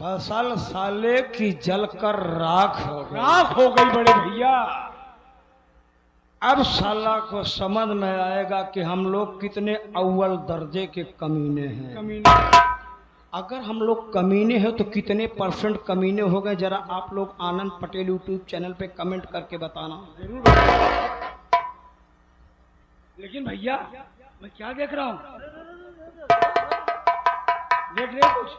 फसल साले की जलकर राख हो गई। राख हो गई बड़े भैया। अब साला को समझ में आएगा कि हम लोग कितने अव्वल दर्जे के कमीने हैं। कमीने। अगर हम लोग कमीने हैं तो कितने परसेंट कमीने हो गए, जरा आप लोग आनंद पटेल यूट्यूब चैनल पे कमेंट करके बताना। जरूर बताओ। लेकिन भैया मैं क्या देख रहा हूँ, देख रहे हो कुछ?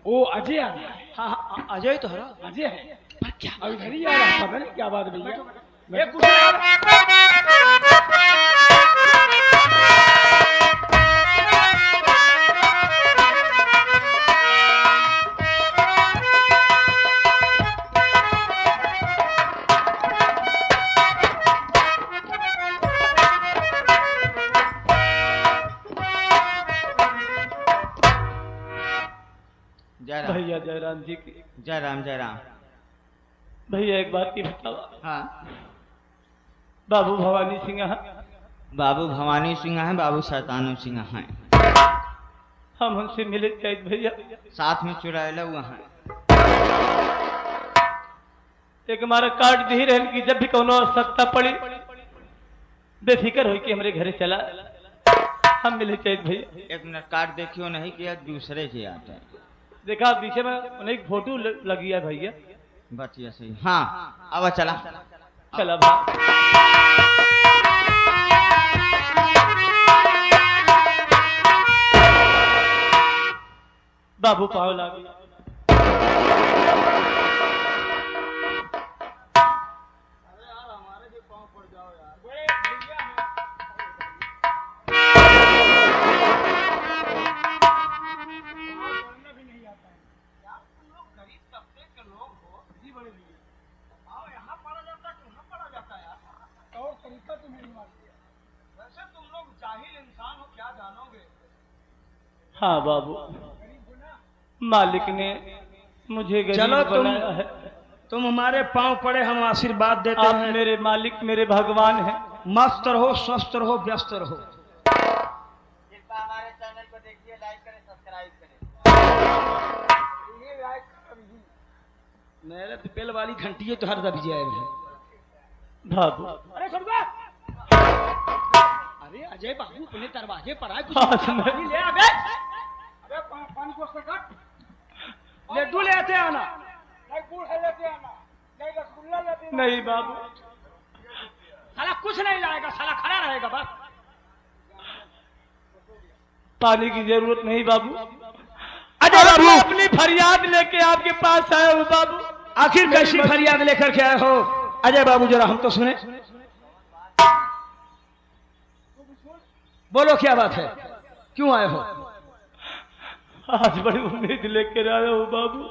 ओ अजय आ गया है। हाँ हाँ, अजय तो हरा अजय है पर क्या अभी घर ही आ रहा है, पता नहीं क्या बात है भैया। ये कुछ भैया जयराम जी की जय राम जय राम। भैया एक बात की बताओ। हाँ बाबू भवानी सिंह यहाँ बाबू भवानी सिंह हैं, बाबू शैतानू सिंह हैं, हम हमसे मिले चाहिए भैया। साथ में चुराएला हुआ हैं। एक हमारा कार्ड दी रहन की जब भी कोनो आवश्यकता पड़ी बेफिक्र हो कि हमारे घरे चला हम मिले चाहिए भैया। एक मिनट कार्ड देखियो नहीं किया दूसरे के आते हैं। देखा पीछे में उन्हें एक फोटो लगी है भैया। बचिया सही। हाँ अब चला चला भाई। बाबू पाव लागे हाँ बाबू मालिक ने मुझे चलो गरीब तुम बनाया है। तुम हमारे पांव पड़े, हम आशीर्वाद देते आप हैं। मेरे मालिक मेरे भगवान हैं। मस्त रहो, स्वस्थ रहो, व्यस्त रहो। हमारे चैनल को देखिए, लाइक करें, सब्सक्राइब करें। मेरे पेल वाली घंटी है तो हर दबी जाए है। बाबू अरे अरे अजय बाबू अपने दरवाजे पर आए, कुछ हाँ, पानी ले अबे। अबे पानी को कट लड्डू ले आते आना, नहीं गुड़ है लेते आना, नहीं रसगुल्ला लेते आना। नहीं बाबू साला कुछ नहीं लाएगा, साला खड़ा रहेगा बस। पानी की जरूरत नहीं बाबू। अजय बाबू मैं अपनी फरियाद लेके आपके पास आया हूँ बाबू। आखिर कैसी फरियाद लेकर के आए हो अजय बाबू, जरा हम तो सुने। बोलो क्या बात है, क्यों आए हो? आज बड़ी उम्मीद लेकर आया हूँ बाबू।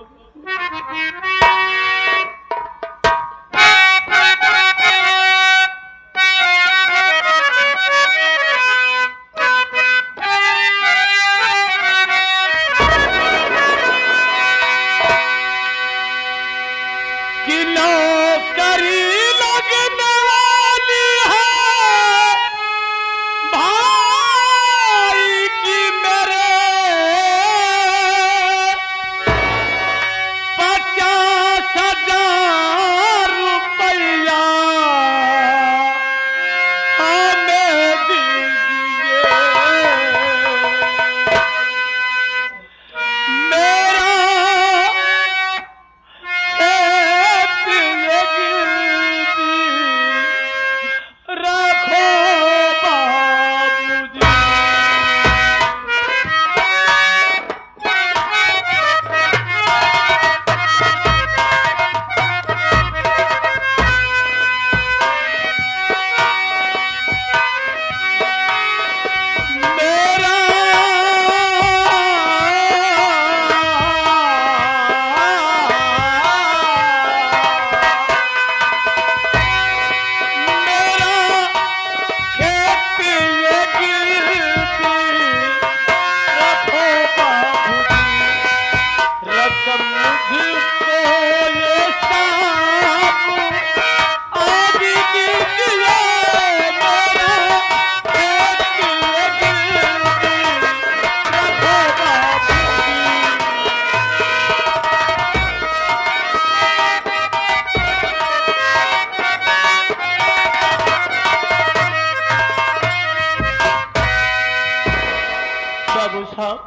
बाबू साहब,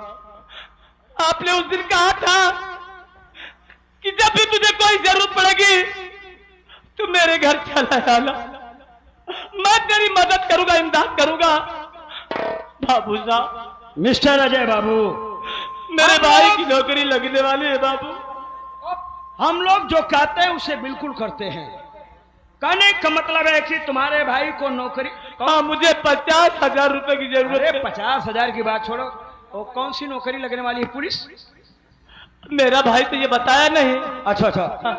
आपने उस दिन कहा था कि जब भी तुझे कोई जरूरत पड़ेगी तो मेरे घर चला आना, मैं तेरी मदद करूंगा, इमदाद करूंगा। बाबू साहब, मिस्टर अजय बाबू, मेरे भाई की नौकरी लगने वाली है बाबू। हम लोग जो कहते हैं उसे बिल्कुल करते हैं। कहने का मतलब है कि तुम्हारे भाई को नौकरी, हाँ, मुझे 50,000 रुपए की जरूरत अरे है। 50,000 की बात छोड़ो, वो कौन सी नौकरी लगने वाली है? पुलिस? मेरा भाई तो ये बताया नहीं। अच्छा अच्छा। हाँ।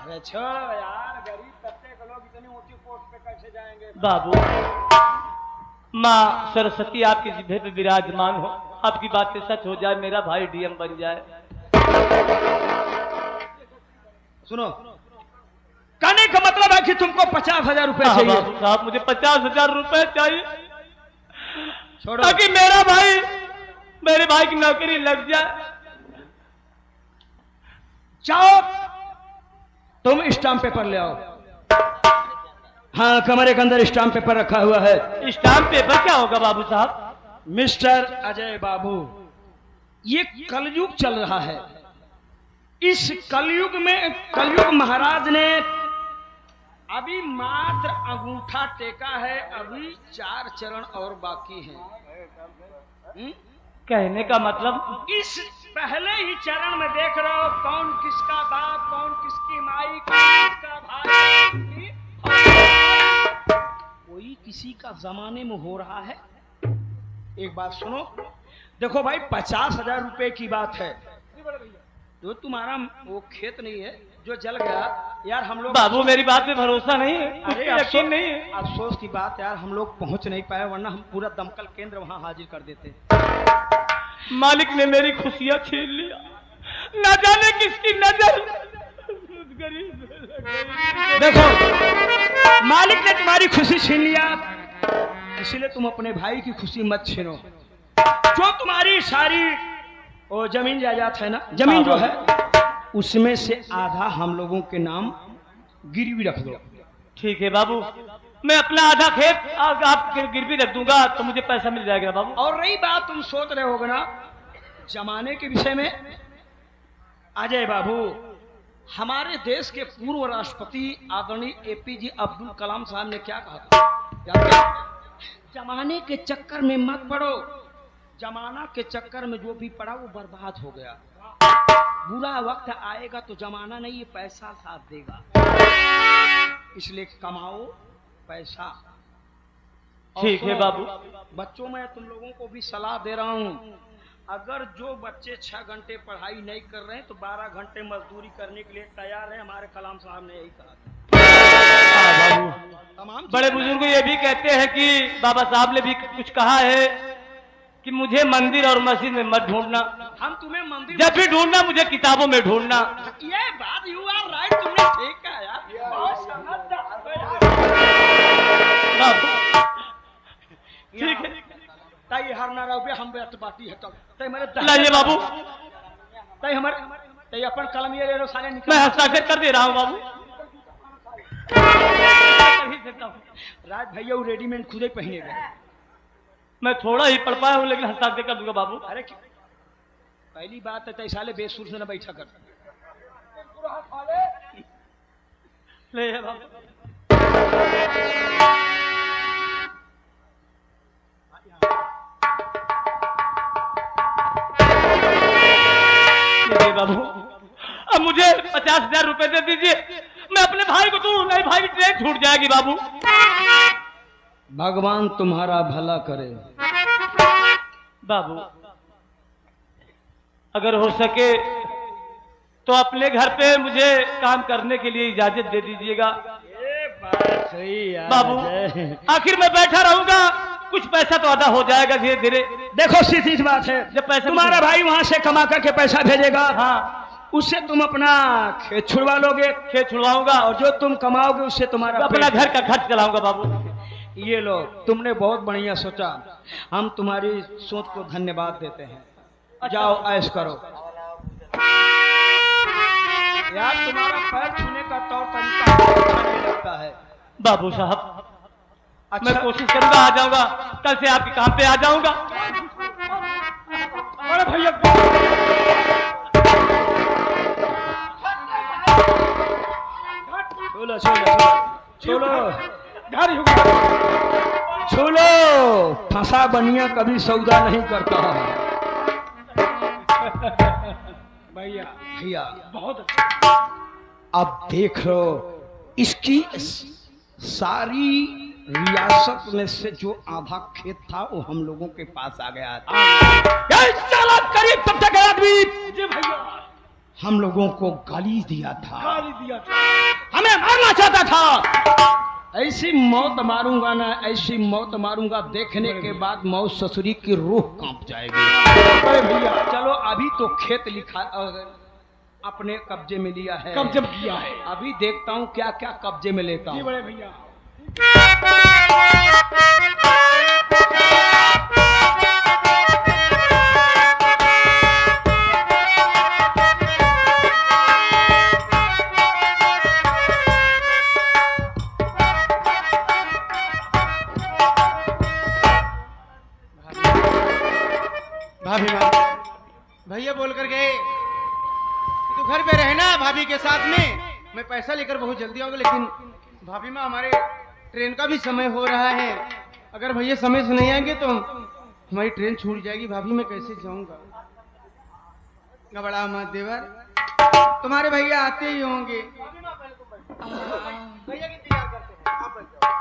अरे छोड़ो यार, गरीब तबके के लोग इतनी ऊंची पोस्ट पे कैसे जाएंगे? बाबू, माँ सरस्वती आपके जिभे पे विराजमान हो, आपकी बातें सच हो जाए, मेरा भाई डीएम बन जाए। सुनो, कहने का मतलब है कि तुमको 50,000 रुपए हाँ, चाहिए। बाबू साहब, मुझे 50,000 रुपए चाहिए छोड़ो, ताकि मेरे भाई की नौकरी लग जाए। जाओ तुम स्टाम्प पेपर ले आओ। हाँ, कमरे के अंदर स्टाम्प पेपर रखा हुआ है। स्टाम्प पेपर क्या होगा बाबू साहब? मिस्टर अजय बाबू, ये कलयुग चल रहा है। इस कलयुग में कलयुग महाराज ने अभी मात्र अंगूठा टेका है, अभी 4 चरण और बाकी हैं। कहने का मतलब इस पहले ही चरण में देख रहे हो कौन किसका बाप, कौन किसकी माई, कौन किसका भाई, कोई किसी का जमाने में हो रहा है। एक बात सुनो, देखो भाई, 50,000 रुपए की बात है। जो तुम्हारा वो खेत नहीं है जो जल गया यार, हम लोग बाबू मेरी बात पे भरोसा नहीं है, अरे यकीन नहीं है। अफसोस की बात यार, हम लोग पहुंच नहीं पाए, वरना हम पूरा दमकल केंद्र वहां हाजिर कर देते। मालिक ने मेरी खुशियां छीन लिया, न जाने किसकी नजर। देखो, मालिक ने तुम्हारी खुशी छीन लिया, इसलिए तुम अपने भाई की खुशी मत छीनो। जो तुम्हारी सारी वो जमीन जायदाद है ना, जमीन जो है, उसमें से आधा हम लोगों के नाम गिरवी रख दो। ठीक है बाबू, मैं अपना आधा खेत आप गिरवी रख दूंगा तो मुझे पैसा मिल जाएगा बाबू। और रही बात, तुम सोच रहे होगे ना जमाने के विषय में, अजय बाबू, हमारे देश के पूर्व राष्ट्रपति आदरणीय एपीजे अब्दुल कलाम साहब ने क्या कहा था? जमाने के चक्कर में मत पड़ो, जमाना के चक्कर में जो भी पड़ा वो बर्बाद हो गया। बुरा वक्त आएगा तो जमाना नहीं, ये पैसा साथ देगा। इसलिए कमाओ पैसा। ठीक है बाबू। बच्चों, मैं तुम लोगों को भी सलाह दे रहा हूँ, अगर जो बच्चे 6 घंटे पढ़ाई नहीं कर रहे हैं तो 12 घंटे मजदूरी करने के लिए तैयार है। हमारे कलाम साहब ने यही कहा था। बाबू, तमाम बड़े बुजुर्ग ये भी कहते हैं कि बाबा साहब ने भी कुछ कहा है कि मुझे मंदिर और मस्जिद में मत ढूंढना, हम तुम्हें मंदिर जब भी ढूंढना मुझे किताबों में ढूंढना। ये बात यू आर राइट, तुमने ठीक कहा यार, बहुत समझदार बाबू, ठीक है, ताई हर ना रहो हम बाटी है तब ताई मेरे लाइए बाबू, ताई हमारे ताई अपन कलम ये ले लो, सारे निकल। मैं हस्ताक्षर कर दे रहा हूँ बाबू। राज भैया वो रेडीमेड खुद ही पहने गए। मैं थोड़ा ही पढ़ पाया हूँ लेकिन हस्ताक्षर कर दूंगा बाबू। अरे पहली बात है तई साले बेसुर से न बैठा कर। ले बाबू, बाबू अब मुझे 50,000 रुपए दे दीजिए, मैं अपने भाई को दूं, नहीं भाई की ट्रेन छूट जाएगी बाबू। भगवान तुम्हारा भला करे। बाबू अगर हो सके तो अपने घर पे मुझे काम करने के लिए इजाजत दे दीजिएगा। सही यार बाबू आखिर मैं बैठा रहूंगा, कुछ पैसा तो अदा हो जाएगा धीरे धीरे। देखो सीधी सी बात है, जब पैसा तुम्हारा भाई वहां से कमा करके पैसा भेजेगा, हाँ उससे तुम अपना खेत छुड़वा लोगे, खेत छुड़वाऊंगा और जो तुम कमाओगे उससे तुम्हारा अपना पेट- घर का खर्च चलाऊंगा बाबू। ये लो, तुमने बहुत बढ़िया सोचा, हम तुम्हारी सोच को धन्यवाद देते हैं। जाओ ऐश करो यार, तुम्हारा पैर छूने का तौर तरीका अच्छा नहीं लगता है। बाबू साहब अच्छा मैं कोशिश करूंगा, आ जाऊंगा, कल से आपके काम पे आ जाऊंगा। छोलो घर ही होगा। छोलो फंसा बनिया कभी सौदा नहीं करता। भैया भैया बहुत अच्छा। अब देख लो इसकी सारी रियासत में से जो आधा खेत था वो हम लोगों के पास आ गया था। करीब तब तक आदमी जी भैया हम लोगों को गाली दिया था, गाली दिया था, हमें मारना चाहता था। ऐसी मौत मारूंगा ना, ऐसी मौत मारूंगा, देखने के बाद मौत ससुरी की रूह कांप जाएगी। अरे भैया चलो अभी तो खेत लिखा अपने कब्जे में लिया है, कब्जे में किया है। अभी देखता हूँ क्या क्या कब्जे में लेता जी हूँ। बड़े भैया भाभी माँ भैया बोल कर गए कि तू घर पे रहना भाभी के साथ में, मैं पैसा लेकर बहुत जल्दी आऊंगा। लेकिन भाभी माँ हमारे ट्रेन का भी समय हो रहा है, अगर भैया समय से नहीं आएंगे तो हमारी ट्रेन छूट जाएगी। भाभी मैं कैसे जाऊंगा? घबरा मत देवर, तुम्हारे भैया आते ही होंगे। भैया की इंतजार करते हैं, आप बैठ जाओ।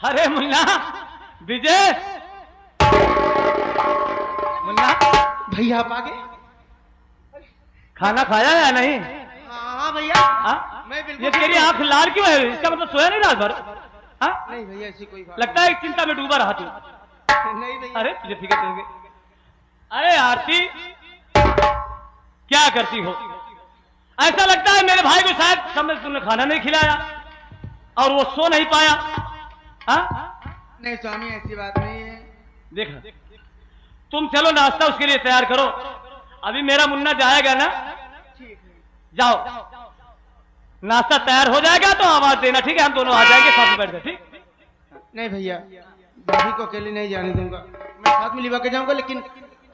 अरे मुन्ना विजय, मुन्ना भैया आप आ गए? खाना खाया या नहीं? हाँ भैया हाँ? मैं बिल्कुल ये तेरी आंख लाल क्यों है? इसका मतलब सोया नहीं रात भर? हाँ? नहीं भैया ऐसी कोई बात लगता है एक चिंता में डूबा रहा तू। नहीं भैया। अरे तुझे फिक्र नहीं। अरे आरती क्या करती हो? ऐसा लगता है मेरे भाई को शायद समय से तुमने खाना नहीं खिलाया और वो सो नहीं पाया। हाँ? नहीं स्वामी ऐसी बात नहीं है। देखा, तुम चलो नाश्ता उसके लिए तैयार करो। अभी मेरा मुन्ना जाएगा ना, ठीक है। जाओ नाश्ता तैयार हो जाएगा तो आवाज देना, ठीक है? हम दोनों आ जाएंगे साथ में बैठ कर, ठीक? नहीं भैया भाभी को अकेले नहीं जाने दूंगा, मैं साथ में लिवा के जाऊंगा। लेकिन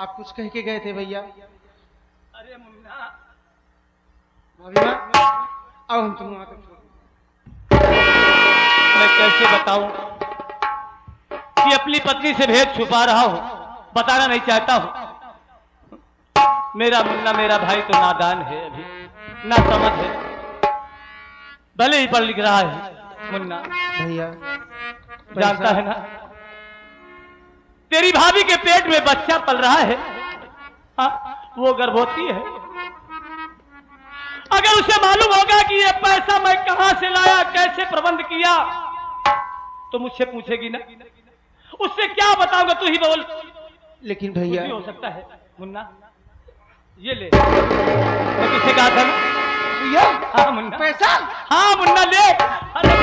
आप कुछ कह के गए थे भैया। अरे मुन्ना भाभी माँ आओ हम तुम वहां तक। मैं कैसे बताऊं कि अपनी पत्नी से भेद छुपा रहा हूं, बताना नहीं चाहता हूं। मेरा मुन्ना मेरा भाई तो नादान है, अभी ना समझ है, भले ही पढ़ लिख रहा है। मुन्ना भैया जानता है ना, तेरी भाभी के पेट में बच्चा पल रहा है। हाँ, वो गर्भवती है। अगर उसे मालूम होगा कि ये पैसा मैं कहां से लाया, कैसे प्रबंध किया, तो मुझसे पूछेगी ना। उससे क्या बताऊंगा, तू ही बोल। लेकिन भैया कुछ भी हो सकता है मुन्ना, ये ले। मैं किसे कहा था ना? भैया हाँ मुन्ना, पैसा। हाँ मुन्ना ले। अरे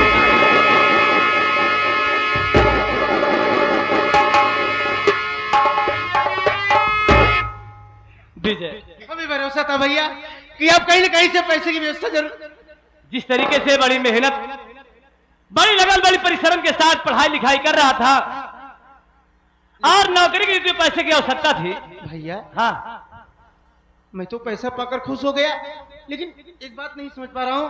विजय, हमें भरोसा था भैया कि आप कहीं न कहीं से पैसे की व्यवस्था जरूर। जिस तरीके से बड़ी मेहनत, बड़ी लगन, बड़ी परिश्रम के साथ पढ़ाई लिखाई कर रहा था और नौकरी की जो पैसे की आवश्यकता थी। भैया हाँ, मैं तो पैसा पाकर खुश हो गया, लेकिन एक बात नहीं समझ पा रहा हूँ।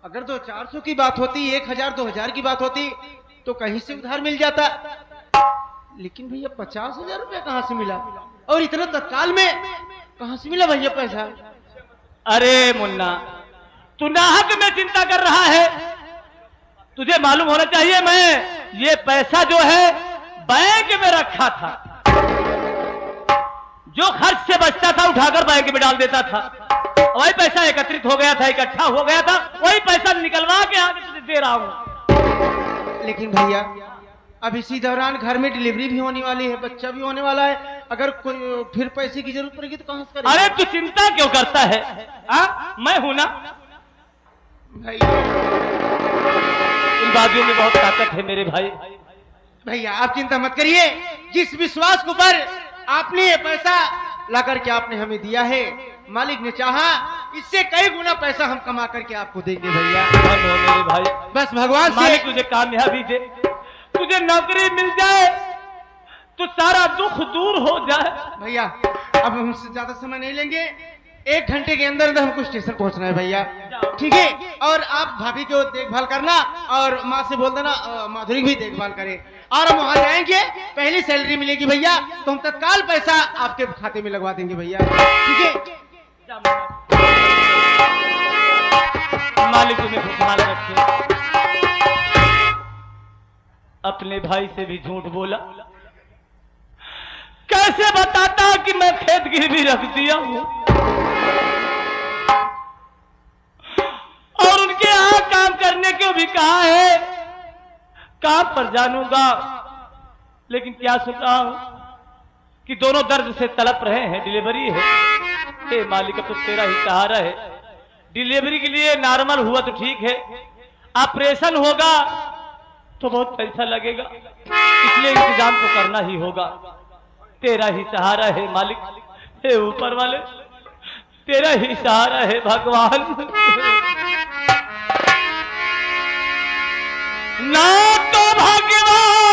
अगर 200-400 की बात होती, 1000-2000 की बात होती तो कहीं से उधार मिल जाता। लेकिन भैया 50,000 रुपया कहाँ से मिला? और इतना तत्काल में कहाँ से मिला भैया पैसा? अरे मुन्ना, तू नाहक में चिंता कर रहा है। तुझे मालूम होना चाहिए, मैं ये पैसा जो है बैंक में रखा था। जो खर्च से बचता था उठाकर बैंक में डाल देता था। वही पैसा एकत्रित हो गया था, इकट्ठा हो गया था, वही पैसा निकलवा के आगे तुझे दे रहा हूं। लेकिन भैया अब इसी दौरान घर में डिलीवरी भी होने वाली है, बच्चा भी होने वाला है। अगर कोई फिर पैसे की जरूरत पड़ेगी तो कहां से करेगा? अरे तू चिंता क्यों करता है? मैं हूं ना। भैया इन बाजुओं में बहुत ताकत है मेरे भाई। भैया आप चिंता मत करिए। जिस विश्वास के ऊपर आपने ये पैसा ला करके आपने हमें दिया है, मालिक ने चाहा इससे कई गुना पैसा हम कमा करके आपको देंगे भैया। धन हो मेरे भाई, बस भगवान से मालिक तुझे कामयाबी दे, तुझे नौकरी मिल जाए तो सारा दुख दूर हो जाए। भैया अब हमसे ज्यादा समय नहीं लेंगे, 1 घंटे के अंदर अंदर हमको स्टेशन पहुंचना है भैया, ठीक है? और आप भाभी को देखभाल करना और माँ से बोल देना माधुरी की भी देखभाल करे। और हम वहां जाएंगे, पहली सैलरी मिलेगी भैया तो हम तत्काल पैसा आपके खाते में लगवा देंगे भैया, ठीक है? मालिक तुम्हें खुशहाल रखे। अपने भाई से भी झूठ बोला, कैसे बताता कि मैं खेत गिरवी रख दिया हूं और उनके यहां काम करने को भी कहा है, काम पर जानूंगा। लेकिन क्या सुन रहा हूं कि दोनों दर्द से तड़प रहे हैं, डिलीवरी है। हे मालिक अब तो तेरा ही सहारा है। डिलीवरी के लिए नॉर्मल हुआ तो ठीक है, ऑपरेशन होगा तो बहुत पैसा लगेगा, इसलिए इंतजाम तो करना ही होगा। तेरा ही सहारा है मालिक, हे ऊपर वाले तेरा ही सहारा है भगवान। ना तो भगवान